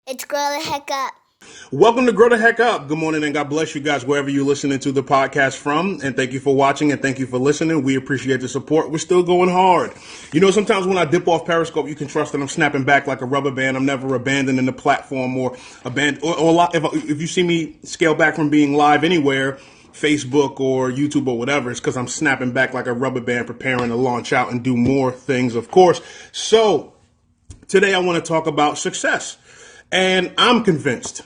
It's Grow the Heck Up. Welcome to Grow the Heck Up. Good morning and God bless you guys wherever you're listening to the podcast from. And thank you for watching and thank you for listening. We appreciate the support. We're still going hard. You know, sometimes when I dip off Periscope, you can trust that I'm snapping back like a rubber band. I'm never abandoning the platform or if you see me scale back from being live anywhere, Facebook or YouTube or whatever, it's because I'm snapping back like a rubber band, preparing to launch out and do more things, of course. So today I want to talk about success. And I'm convinced,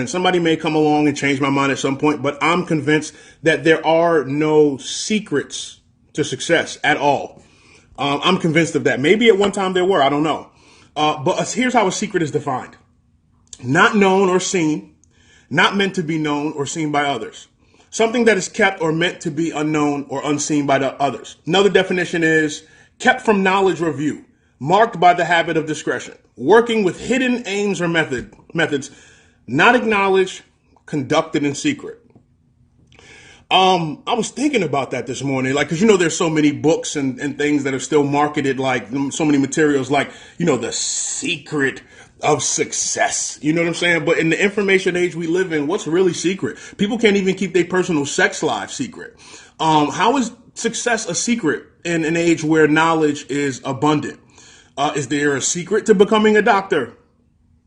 somebody may come along and change my mind at some point, but I'm convinced that there are no secrets to success at all. I'm convinced of that. Maybe at one time there were, I don't know. But here's how a secret is defined. Not known or seen, not meant to be known or seen by others. Something that is kept or meant to be unknown or unseen by the others. Another definition is kept from knowledge or view, marked by the habit of discretion, working with hidden aims or methods, not acknowledged, conducted in secret. I was thinking about that this morning, cause there's so many books and things that are still marketed, so many materials, the secret of success. You know what I'm saying? But in the information age we live in, what's really secret? People can't even keep their personal sex life secret. How is success a secret in an age where knowledge is abundant? Is there a secret to becoming a doctor?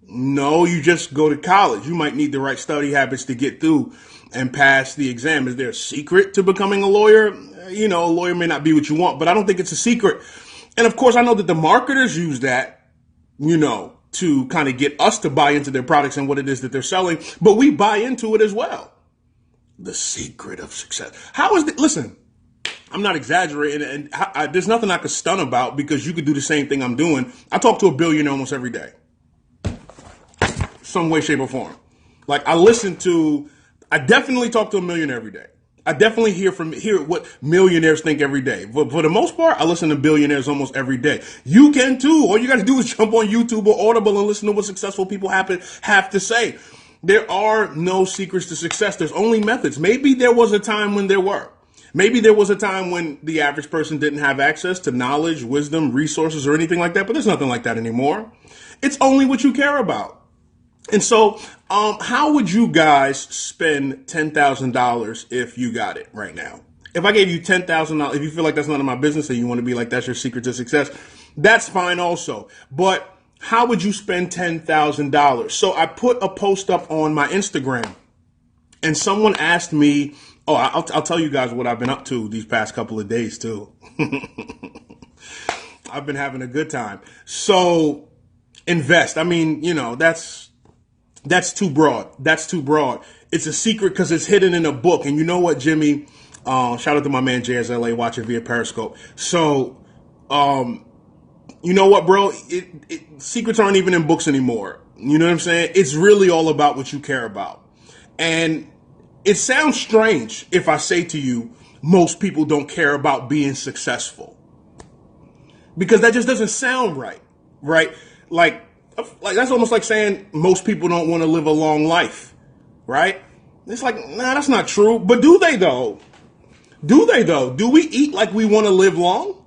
No, you just go to college. You might need the right study habits to get through and pass the exam. Is there a secret to becoming a lawyer? A lawyer may not be what you want, but I don't think it's a secret. And of course, I know that the marketers use that, to kind of get us to buy into their products and what it is that they're selling, but we buy into it as well. The secret of success. Listen, I'm not exaggerating, and there's nothing I could stun about because you could do the same thing I'm doing. I talk to a billionaire almost every day. Some way, shape, or form. I definitely talk to a millionaire every day. I definitely hear what millionaires think every day. But for the most part, I listen to billionaires almost every day. You can too. All you got to do is jump on YouTube or Audible and listen to what successful people have to say. There are no secrets to success. There's only methods. Maybe there was a time when there were. Maybe there was a time when the average person didn't have access to knowledge, wisdom, resources, or anything like that. But there's nothing like that anymore. It's only what you care about. And so, how would you guys spend $10,000 if you got it right now? If I gave you $10,000, if you feel like that's none of my business and you want to be like, that's your secret to success, that's fine also. But how would you spend $10,000? So I put a post up on my Instagram and someone asked me, I'll tell you guys what I've been up to these past couple of days too. I've been having a good time. So invest. That's too broad. That's too broad. It's a secret because it's hidden in a book. And you know what, Jimmy? Shout out to my man JSLA watching via Periscope. So, you know what, bro? Secrets aren't even in books anymore. You know what I'm saying? It's really all about what you care about. And it sounds strange if I say to you, most people don't care about being successful. Because that just doesn't sound right, right? Like that's almost like saying most people don't want to live a long life, right? It's like, nah, that's not true. But do they though? Do we eat like we want to live long?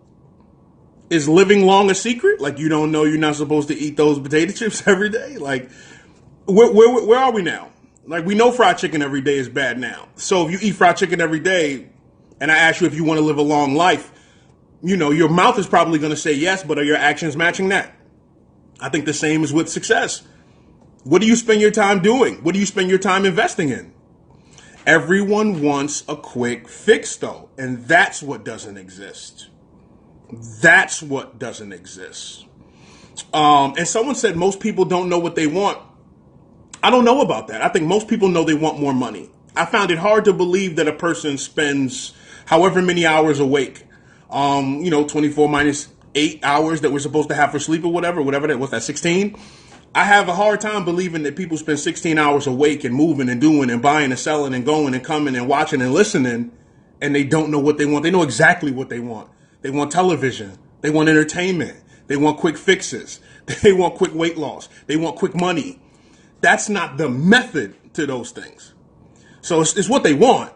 Is living long a secret? Like you don't know you're not supposed to eat those potato chips every day? Like where are we now? Like we know fried chicken every day is bad now. So if you eat fried chicken every day and I ask you if you want to live a long life, your mouth is probably going to say yes, but are your actions matching that? I think the same is with success. What do you spend your time doing? What do you spend your time investing in? Everyone wants a quick fix though, and that's what doesn't exist. That's what doesn't exist. And someone said most people don't know what they want. I don't know about that. I think most people know they want more money. I found it hard to believe that a person spends however many hours awake. 24 minus 8 hours that we're supposed to have for sleep or whatever that was, that 16. I have a hard time believing that people spend 16 hours awake and moving and doing and buying and selling and going and coming and watching and listening, and they don't know what they want. They know exactly what they want. They want television. They want entertainment. They want quick fixes. They want quick weight loss. They want quick money. That's not the method to those things. So it's what they want.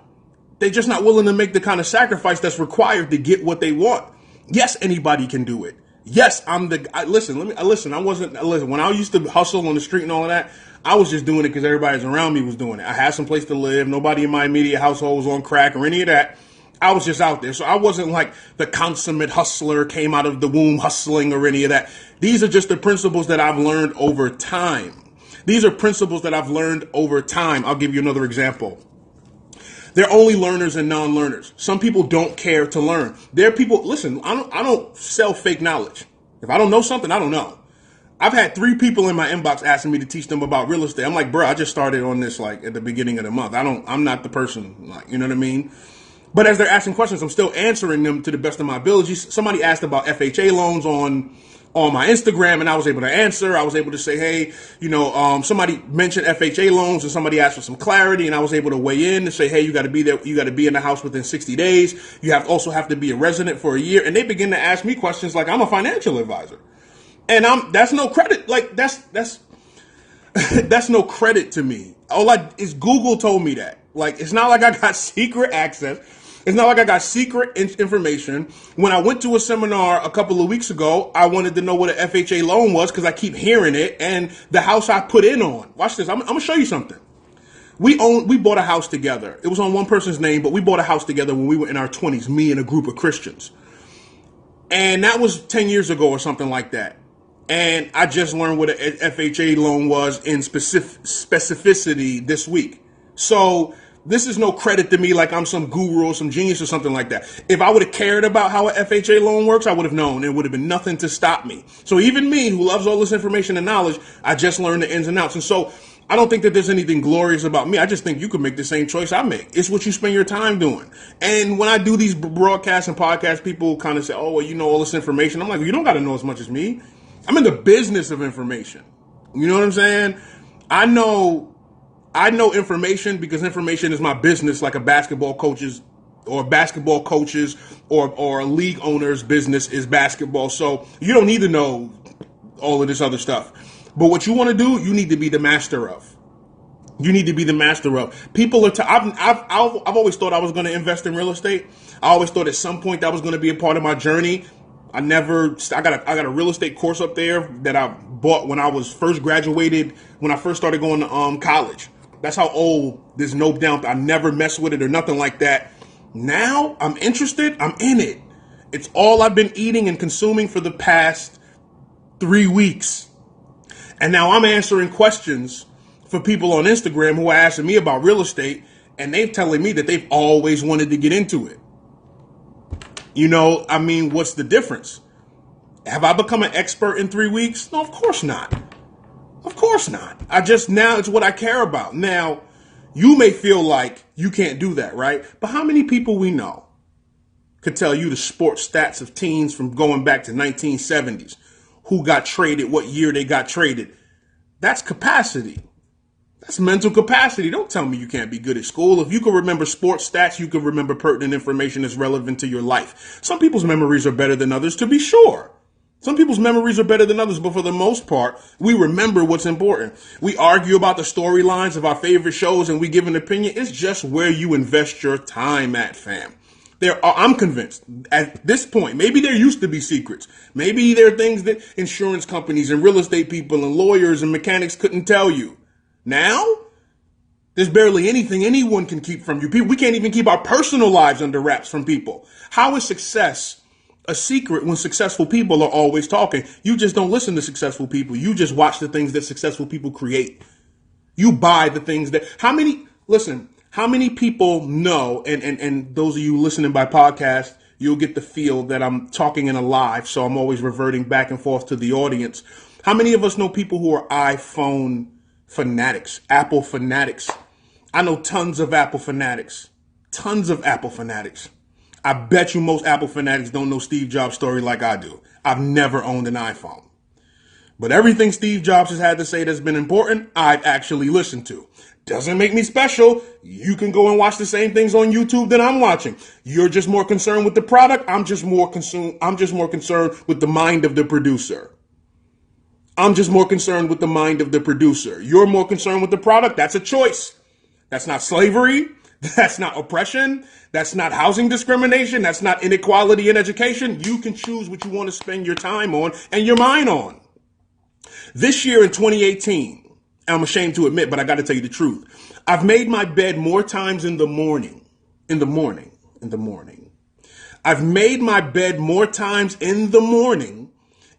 They're just not willing to make the kind of sacrifice that's required to get what they want. Yes, anybody can do it. Yes, listen. Listen. When I used to hustle on the street and all of that, I was just doing it because everybody around me was doing it. I had some place to live. Nobody in my immediate household was on crack or any of that. I was just out there. So I wasn't like the consummate hustler, came out of the womb hustling or any of that. These are just the principles that I've learned over time. These are principles that I've learned over time. I'll give you another example. They're only learners and non-learners. Some people don't care to learn. There are people, listen, I don't sell fake knowledge. If I don't know something, I don't know. I've had 3 people in my inbox asking me to teach them about real estate. I'm like, bro, I just started on this like at the beginning of the month. I'm not the person, like, you know what I mean? But as they're asking questions, I'm still answering them to the best of my abilities. Somebody asked about FHA loans on my Instagram, and I was able to answer. I was able to say, hey, somebody mentioned FHA loans, and somebody asked for some clarity, and I was able to weigh in and say, hey, you got to be there. You got to be in the house within 60 days. You also have to be a resident for a year. And they begin to ask me questions like I'm a financial advisor, and that's no credit. Like that's that's no credit to me. Is Google told me that. Like, it's not like I got secret access. It's not like I got secret information. When I went to a seminar a couple of weeks ago, I wanted to know what an FHA loan was because I keep hearing it. And the house I put in on, watch this. I'm going to show you something. We bought a house together. It was on one person's name, but we bought a house together when we were in our 20s, me and a group of Christians. And that was 10 years ago or something like that. And I just learned what an FHA loan was in specificity this week. So this is no credit to me like I'm some guru or some genius or something like that. If I would have cared about how an FHA loan works, I would have known. It would have been nothing to stop me. So even me, who loves all this information and knowledge, I just learned the ins and outs. And so I don't think that there's anything glorious about me. I just think you could make the same choice I make. It's what you spend your time doing. And when I do these broadcasts and podcasts, people kind of say, oh, well, you know all this information. I'm like, well, you don't got to know as much as me. I'm in the business of information. You know what I'm saying? I know information because information is my business, like a basketball coach's or a league owner's business is basketball. So you don't need to know all of this other stuff. But what you want to do, you need to be the master of. You need to be the master of. People are. I've always thought I was going to invest in real estate. I always thought at some point that was going to be a part of my journey. I got a real estate course up there that I bought when I was first graduated, when I first started going to college. That's how old this no doubt. I never messed with it or nothing like that. Now I'm interested. I'm in it. It's all I've been eating and consuming for the past 3 weeks. And now I'm answering questions for people on Instagram who are asking me about real estate, and they're telling me that they've always wanted to get into it. What's the difference? Have I become an expert in 3 weeks? No, of course not. Of course not. Now it's what I care about. Now, you may feel like you can't do that, right? But how many people we know could tell you the sports stats of teams from going back to 1970s, who got traded, what year they got traded? That's capacity. That's mental capacity. Don't tell me you can't be good at school. If you can remember sports stats, you can remember pertinent information that's relevant to your life. Some people's memories are better than others, to be sure. Some people's memories are better than others, but for the most part, we remember what's important. We argue about the storylines of our favorite shows and we give an opinion. It's just where you invest your time at, fam. I'm convinced at this point, maybe there used to be secrets. Maybe there are things that insurance companies and real estate people and lawyers and mechanics couldn't tell you. Now, there's barely anything anyone can keep from you. We can't even keep our personal lives under wraps from people. How is success a secret when successful people are always talking? You just don't listen to successful people. You just watch the things that successful people create. You buy the things that, how many people know, and those of you listening by podcast, you'll get the feel that I'm talking in a live, so I'm always reverting back and forth to the audience. How many of us know people who are iPhone fanatics, Apple fanatics? I know tons of Apple fanatics. I bet you most Apple fanatics don't know Steve Jobs' story like I do. I've never owned an iPhone. But everything Steve Jobs has had to say that's been important, I've actually listened to. Doesn't make me special. You can go and watch the same things on YouTube that I'm watching. You're just more concerned with the product. I'm just more concerned with the mind of the producer. You're more concerned with the product. That's a choice. That's not slavery. That's not oppression. That's not housing discrimination. That's not inequality in education. You can choose what you want to spend your time on and your mind on. This year in 2018, I'm ashamed to admit, but I got to tell you the truth. I've made my bed more times in the morning. I've made my bed more times in the morning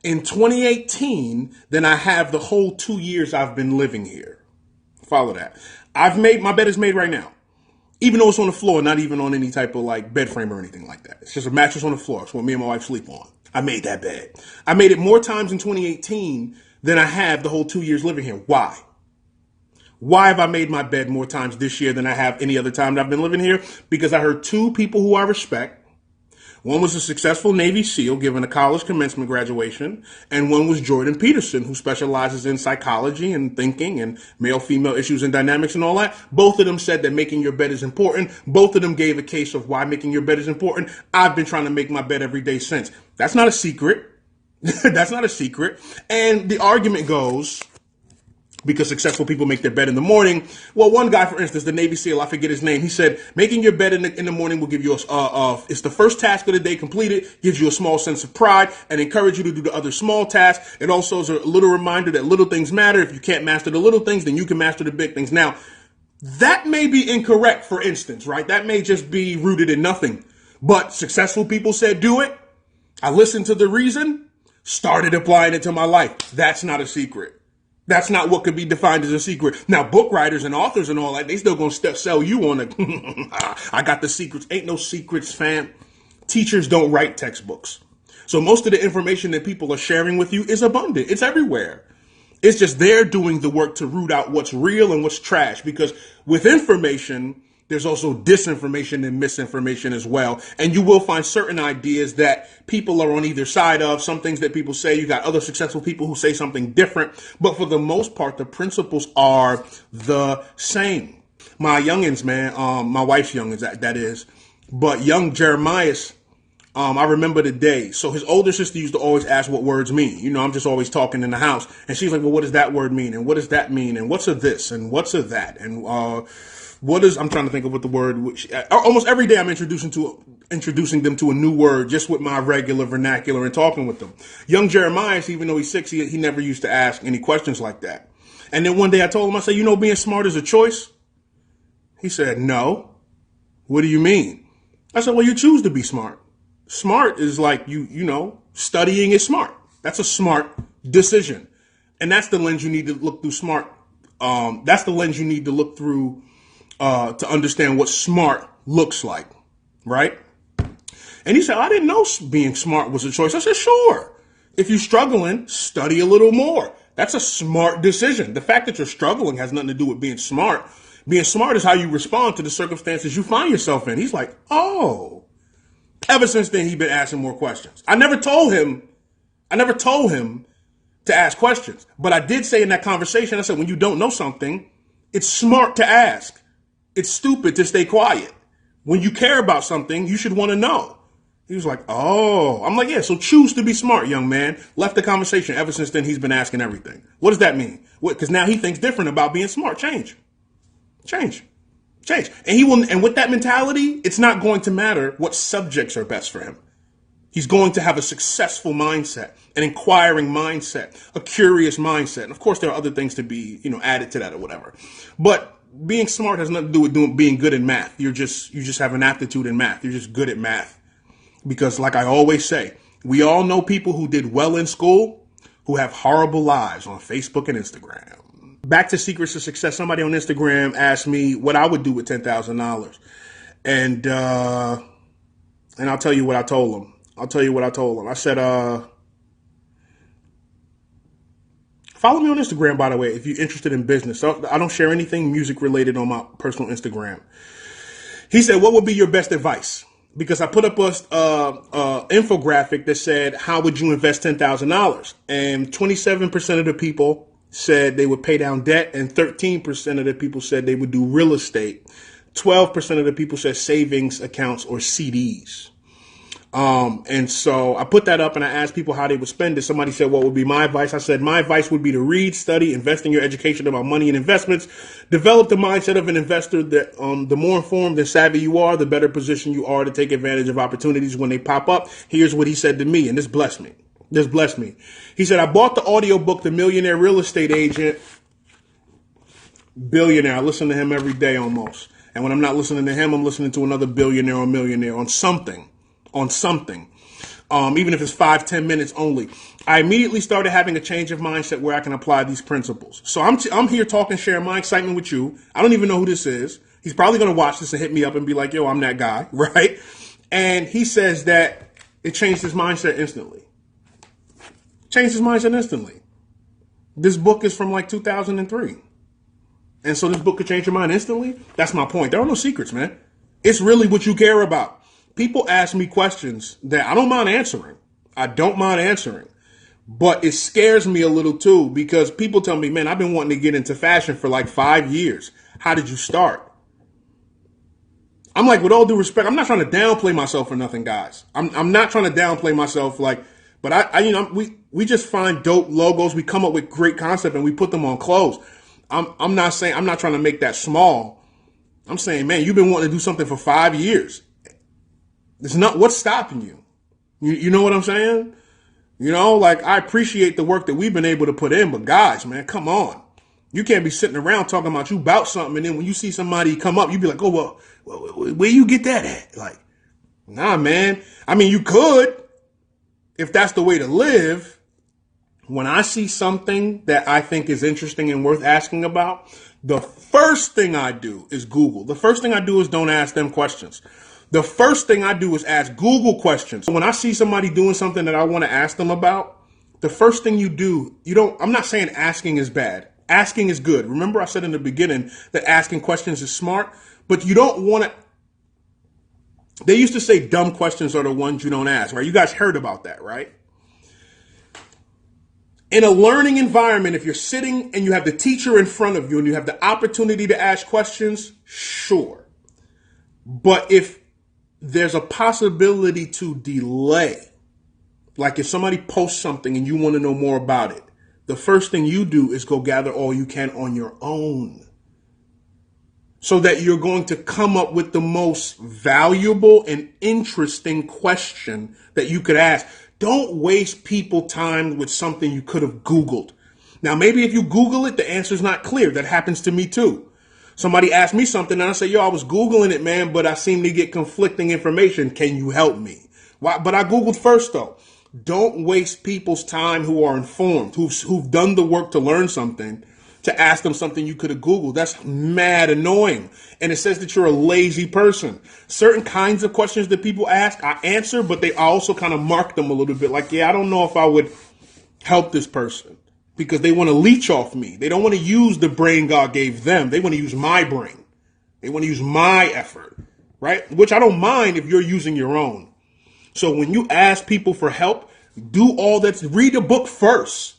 in 2018 than I have the whole 2 years I've been living here. Follow that. My bed is made right now. Even though it's on the floor, not even on any type of like bed frame or anything like that. It's just a mattress on the floor. It's what me and my wife sleep on. I made that bed. I made it more times in 2018 than I have the whole 2 years living here. Why? Why have I made my bed more times this year than I have any other time that I've been living here? Because I heard two people who I respect. One was a successful Navy SEAL giving a college commencement graduation, and one was Jordan Peterson, who specializes in psychology and thinking and male-female issues and dynamics and all that. Both of them said that making your bed is important. Both of them gave a case of why making your bed is important. I've been trying to make my bed every day since. That's not a secret. That's not a secret. And the argument goes, because successful people make their bed in the morning. Well, one guy, for instance, the Navy SEAL, I forget his name, he said, making your bed in the morning will give you it's the first task of the day completed, gives you a small sense of pride, and encourage you to do the other small tasks. It also is a little reminder that little things matter. If you can't master the little things, then you can master the big things. Now, that may be incorrect, for instance, right? That may just be rooted in nothing. But successful people said, do it. I listened to the reason, started applying it to my life. That's not a secret. That's not what could be defined as a secret. Now, book writers and authors and all that, they still gonna sell you on it. I got the secrets. Ain't no secrets, fam. Teachers don't write textbooks. So most of the information that people are sharing with you is abundant. It's everywhere. It's just they're doing the work to root out what's real and what's trash. Because with information, there's also disinformation and misinformation as well. And you will find certain ideas that people are on either side of. Some things that people say, you got other successful people who say something different. But for the most part, the principles are the same. My youngins, man, my wife's youngins, that is. But young Jeremias, I remember the day. So his older sister used to always ask what words mean. You know, I'm just always talking in the house. And she's like, well, what does that word mean? And what does that mean? And what's a this? And what's a that? And I'm trying to think of what the word, almost every day I'm introducing them to a new word just with my regular vernacular and talking with them. Young Jeremiah, even though he's 6, he never used to ask any questions like that. And then one day I told him, I said, you know, being smart is a choice. He said, no. What do you mean? I said, well, you choose to be smart. Smart is like, studying is smart. That's a smart decision. And that's the lens you need to look through smart. That's the lens you need to look through to understand what smart looks like, right? And he said, I didn't know being smart was a choice. I said, sure. If you're struggling, study a little more. That's a smart decision. The fact that you're struggling has nothing to do with being smart. Being smart is how you respond to the circumstances you find yourself in. He's like, oh. Ever since then, he's been asking more questions. I never told him to ask questions. But I did say in that conversation, I said, when you don't know something, it's smart to ask. It's stupid to stay quiet. When you care about something, you should want to know. He was like, oh. I'm like, yeah, so choose to be smart, young man. Left the conversation. Ever since then, he's been asking everything. What does that mean? Because now he thinks different about being smart. Change. And with that mentality, it's not going to matter what subjects are best for him. He's going to have a successful mindset, an inquiring mindset, a curious mindset. And of course, there are other things to be, added to that or whatever. But being smart has nothing to do with being good in math. You just have an aptitude in math. You're just good at math. Because like I always say, we all know people who did well in school who have horrible lives on Facebook and Instagram. Back to secrets of success. Somebody on Instagram asked me what I would do with $10,000. And I'll tell you what I told them. I said, follow me on Instagram, by the way, if you're interested in business. So I don't share anything music related on my personal Instagram. He said, what would be your best advice? Because I put up a infographic that said, how would you invest $10,000? And 27% of the people said they would pay down debt, and 13% of the people said they would do real estate. 12% of the people said savings accounts or CDs. And so I put that up and I asked people how they would spend it. Somebody said, what would be my advice? I said, my advice would be to read, study, invest in your education about money and investments, develop the mindset of an investor that, the more informed and savvy you are, the better position you are to take advantage of opportunities when they pop up. Here's what he said to me, and this blessed me. This blessed me. He said, I bought the audiobook, The Millionaire Real Estate Agent, Billionaire. I listen to him every day almost. And when I'm not listening to him, I'm listening to another billionaire or millionaire on something. Even if it's 5-10 minutes only. I immediately started having a change of mindset where I can apply these principles. So I'm here talking, sharing my excitement with you. I don't even know who this is. He's probably going to watch this and hit me up and be like, yo, I'm that guy, right? And he says that it changed his mindset instantly. Changed his mindset instantly. This book is from like 2003. And so this book could change your mind instantly. That's my point. There are no secrets, man. It's really what you care about. People ask me questions that I don't mind answering. But it scares me a little too, because people tell me, man, I've been wanting to get into fashion for like 5 years. How did you start? I'm like, with all due respect, I'm not trying to downplay myself or nothing, guys. I'm not trying to downplay myself, but we just find dope logos. We come up with great concept and we put them on clothes. I'm not trying to make that small. I'm saying, man, you've been wanting to do something for 5 years. It's not what's stopping you. You know what I'm saying? You know, like, I appreciate the work that we've been able to put in, but guys, man, come on. You can't be sitting around talking about you about something, and then when you see somebody come up, you be like, oh, well, where you get that at? Like, nah, man. I mean, you could, if that's the way to live. When I see something that I think is interesting and worth asking about, the first thing I do is Google. The first thing I do is don't ask them questions. The first thing I do is ask Google questions. When I see somebody doing something that I want to ask them about, the first thing you do, I'm not saying asking is bad. Asking is good. Remember I said in the beginning that asking questions is smart, but you don't want to. They used to say dumb questions are the ones you don't ask, right? You guys heard about that, right? In a learning environment, if you're sitting and you have the teacher in front of you and you have the opportunity to ask questions, sure. But if there's a possibility to delay, like if somebody posts something and you want to know more about it, the first thing you do is go gather all you can on your own, so that you're going to come up with the most valuable and interesting question that you could ask. Don't waste people time with something you could have Googled. Now, maybe if you Google it, the answer's not clear. That happens to me too. Somebody asked me something and I say, yo, I was Googling it, man, but I seem to get conflicting information. Can you help me? Why? But I Googled first, though. Don't waste people's time who are informed, who've done the work to learn something, to ask them something you could have Googled. That's mad annoying. And it says that you're a lazy person. Certain kinds of questions that people ask, I answer, but I also kind of mark them a little bit. Like, yeah, I don't know if I would help this person, because they want to leech off me. They don't want to use the brain God gave them. They want to use my brain. They want to use my effort, right? Which I don't mind if you're using your own. So when you ask people for help, do all that. Read the book first,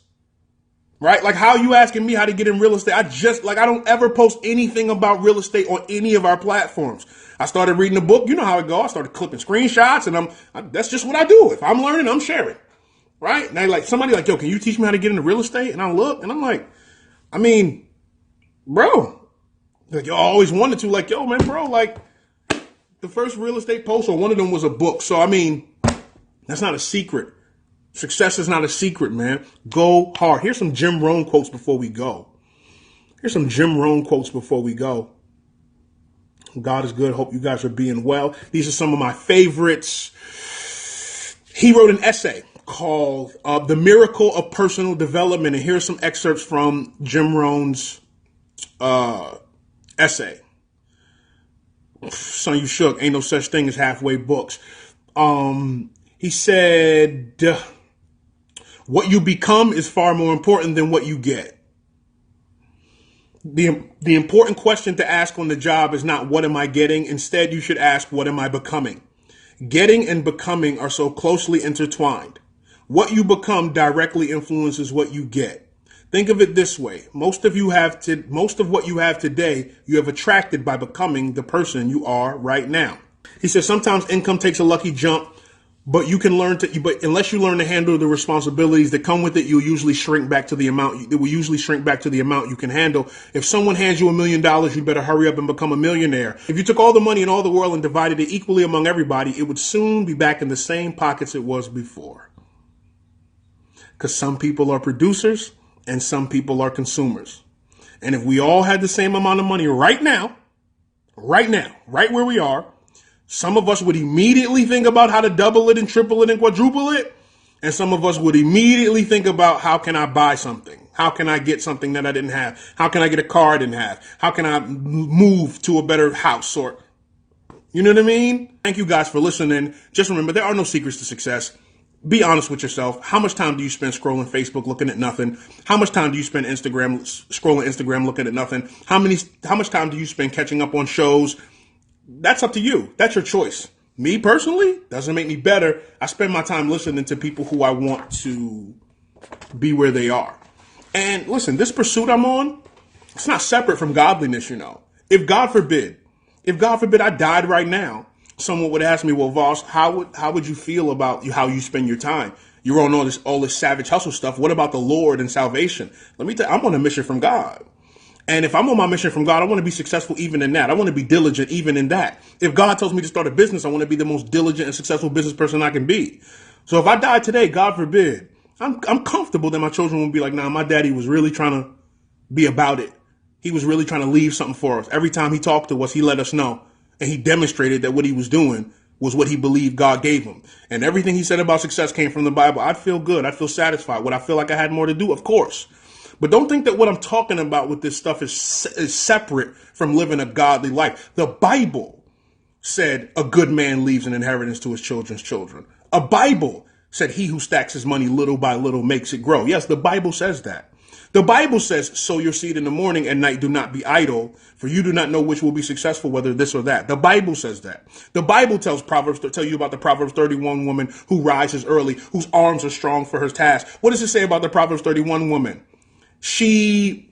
right? Like, how are you asking me how to get in real estate? I don't ever post anything about real estate on any of our platforms. I started reading the book. You know how it goes. I started clipping screenshots, and that's just what I do. If I'm learning, I'm sharing. Right? Now, like, somebody like, yo, can you teach me how to get into real estate? And I look and I'm like, I mean, bro, like, yo, I always wanted to, like, yo, man, bro, like, the first real estate post or one of them was a book. So, I mean, that's not a secret. Success is not a secret, man. Go hard. Here's some Jim Rohn quotes before we go. God is good. Hope you guys are being well. These are some of my favorites. He wrote an essay called The Miracle of Personal Development. And here's some excerpts from Jim Rohn's essay. Son, you shook. Ain't no such thing as halfway books. He said, what you become is far more important than what you get. The important question to ask on the job is not what am I getting? Instead, you should ask, what am I becoming? Getting and becoming are so closely intertwined. What you become directly influences what you get. Think of it this way. Most of what you have today, you have attracted by becoming the person you are right now. He says sometimes income takes a lucky jump, But you can learn to, but unless you learn to handle the responsibilities that come with it, you'll usually shrink back to the amount, it will usually shrink back to the amount you can handle. If someone hands you $1 million, you better hurry up and become a millionaire. If you took all the money in all the world and divided it equally among everybody, it would soon be back in the same pockets it was before. Because some people are producers and some people are consumers. And if we all had the same amount of money right now, right where we are, some of us would immediately think about how to double it and triple it and quadruple it. And some of us would immediately think about, how can I buy something? How can I get something that I didn't have? How can I get a car I didn't have? How can I move to a better house? Or, you know what I mean? Thank you guys for listening. Just remember, there are no secrets to success. Be honest with yourself. How much time do you spend scrolling Facebook looking at nothing? How much time do you spend scrolling Instagram looking at nothing? How much time do you spend catching up on shows? That's up to you. That's your choice. Me personally, doesn't make me better. I spend my time listening to people who I want to be where they are. And listen, this pursuit I'm on, it's not separate from godliness, you know. If God forbid I died right now, someone would ask me, well, Voss, how would you feel about how you spend your time? You're on all this savage hustle stuff. What about the Lord and salvation? Let me tell you, I'm on a mission from God. And if I'm on my mission from God, I want to be successful even in that. I want to be diligent even in that. If God tells me to start a business, I want to be the most diligent and successful business person I can be. So if I die today, God forbid, I'm comfortable that my children will be like, nah, my daddy was really trying to be about it. He was really trying to leave something for us. Every time he talked to us, he let us know. And he demonstrated that what he was doing was what he believed God gave him. And everything he said about success came from the Bible. I'd feel good. I'd feel satisfied. Would I feel like I had more to do? Of course. But don't think that what I'm talking about with this stuff is separate from living a godly life. The Bible said a good man leaves an inheritance to his children's children. A Bible said he who stacks his money little by little makes it grow. Yes, the Bible says that. The Bible says, sow your seed in the morning and night, do not be idle, for you do not know which will be successful, whether this or that. The Bible says that. The Bible tell you about the Proverbs 31 woman who rises early, whose arms are strong for her task. What does it say about the Proverbs 31 woman? She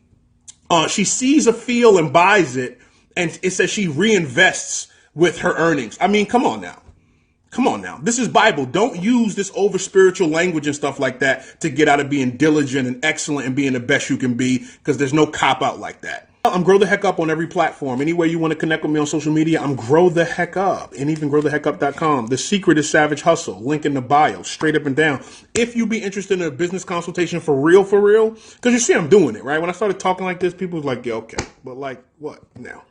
sees a field and buys it, and it says she reinvests with her earnings. I mean, come on now. This is Bible. Don't use this over spiritual language and stuff like that to get out of being diligent and excellent and being the best you can be, because there's no cop out like that. I'm Grow the Heck Up on every platform. Any way you want to connect with me on social media, I'm Grow the Heck Up, and even growtheheckup.com. The secret is savage hustle. Link in the bio, straight up and down. If you be interested in a business consultation for real, because you see I'm doing it, right? When I started talking like this, people was like, yeah, okay, but like what now?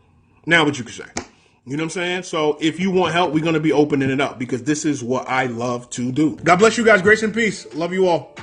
Now what you can say. You know what I'm saying? So if you want help, we're going to be opening it up, because this is what I love to do. God bless you guys. Grace and peace. Love you all.